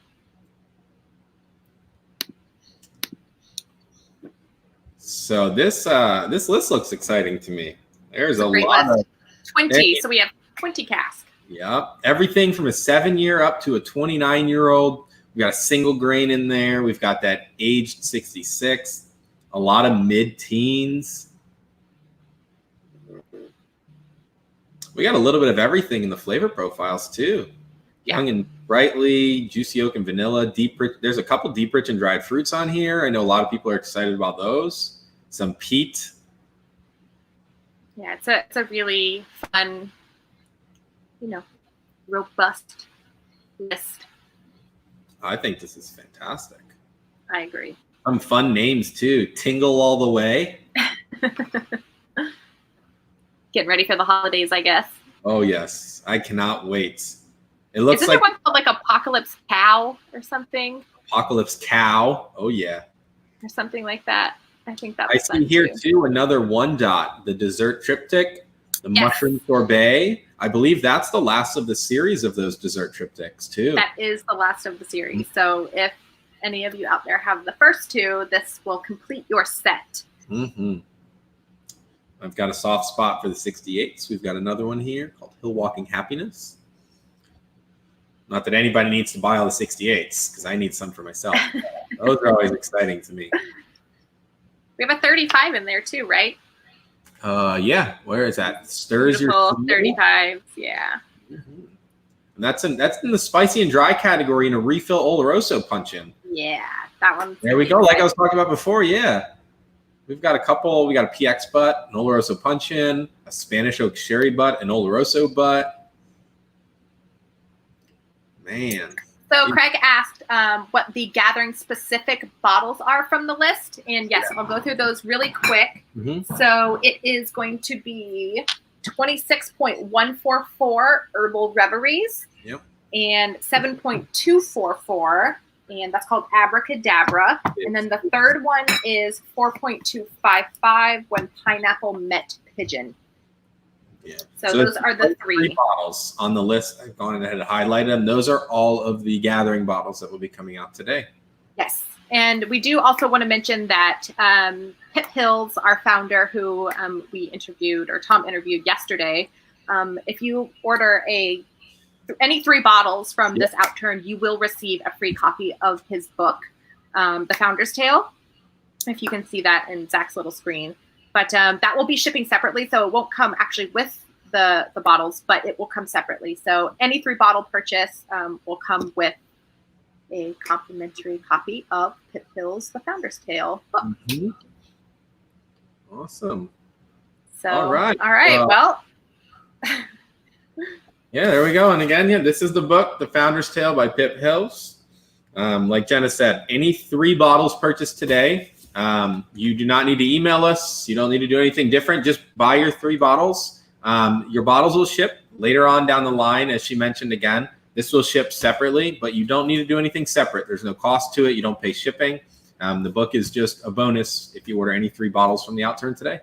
So this list looks exciting to me. There's a lot of 20. So we have 20 casks. Yep. Everything from a 7-year up to a 29-year-old. We got a single grain in there. We've got that aged 66. A lot of mid-teens. We got a little bit of everything in the flavor profiles too. Yeah. Young and brightly, juicy oak and vanilla, deep rich. There's a couple deep rich and dried fruits on here. I know a lot of people are excited about those. Some peat. Yeah, it's a really fun, robust list. I think this is fantastic. I agree. Some fun names too. Tingle all the way. Getting ready for the holidays, I guess. Oh yes, I cannot wait. It looks Isn't there one called like Apocalypse Cow or something? Apocalypse Cow. Oh yeah. Or something like that. I think that I was see here too another 1-dot, the dessert triptych, the mushroom sorbet. I believe that's the last of the series of those dessert triptychs too. That is the last of the series. So if any of you out there have the first 2, this will complete your set. I've got a soft spot for the 68s. We've got another one here called Hill Walking Happiness. Not that anybody needs to buy all the 68s, because I need some for myself. Those are always exciting to me. We have a 35 in there too, right? Yeah. Where is that? Stirs Beautiful your 35s, yeah. And that's in the spicy and dry category in a refill Oloroso punch-in. Yeah, that one. There we go. Like I was talking about before, yeah. We've got a couple. We got a PX butt, an Oloroso punch-in, a Spanish oak sherry butt, an Oloroso butt. Man. So Craig asked what the gathering specific bottles are from the list. And yes, I'll go through those really quick. So it is going to be 26.144 Herbal Reveries. Yep. And 7.244. And that's called Abracadabra. And then the third one is 4.255 When Pineapple Met Pigeon. Yeah. So those are the 3 bottles on the list. I've gone ahead and highlighted them. Those are all of the gathering bottles that will be coming out today. Yes. And we do also want to mention that Pip Hills, our founder, who we interviewed, or Tom interviewed yesterday, if you order any 3 bottles from this Outturn, you will receive a free copy of his book, The Founder's Tale, if you can see that in Zach's little screen. But that will be shipping separately, so it won't come actually with the bottles, but it will come separately. So any 3-bottle purchase will come with a complimentary copy of Pip Hill's The Founder's Tale book. Awesome. So, all right. Well. Yeah, there we go. And again, this is the book, The Founder's Tale by Pip Hills. Like Jenna said, any 3 bottles purchased today, you do not need to email us. You don't need to do anything different. Just buy your 3 bottles. Your bottles will ship later on down the line, as she mentioned again. This will ship separately, but you don't need to do anything separate. There's no cost to it. You don't pay shipping. The book is just a bonus if you order any 3 bottles from the Outturn today.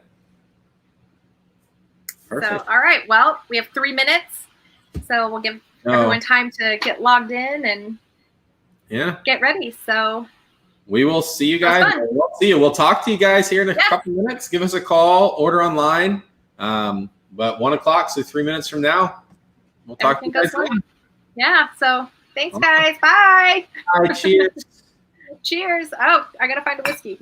Perfect. So, all right. Well, we have 3 minutes. So we'll give everyone time to get logged in and get ready. So we will see you guys. We'll see you. We'll talk to you guys here in a couple minutes. Give us a call, order online. But 1 o'clock, so 3 minutes from now, we'll talk to you guys soon. Yeah. So thanks, guys. Bye. Bye. Cheers. Cheers. Oh, I got to find a whiskey.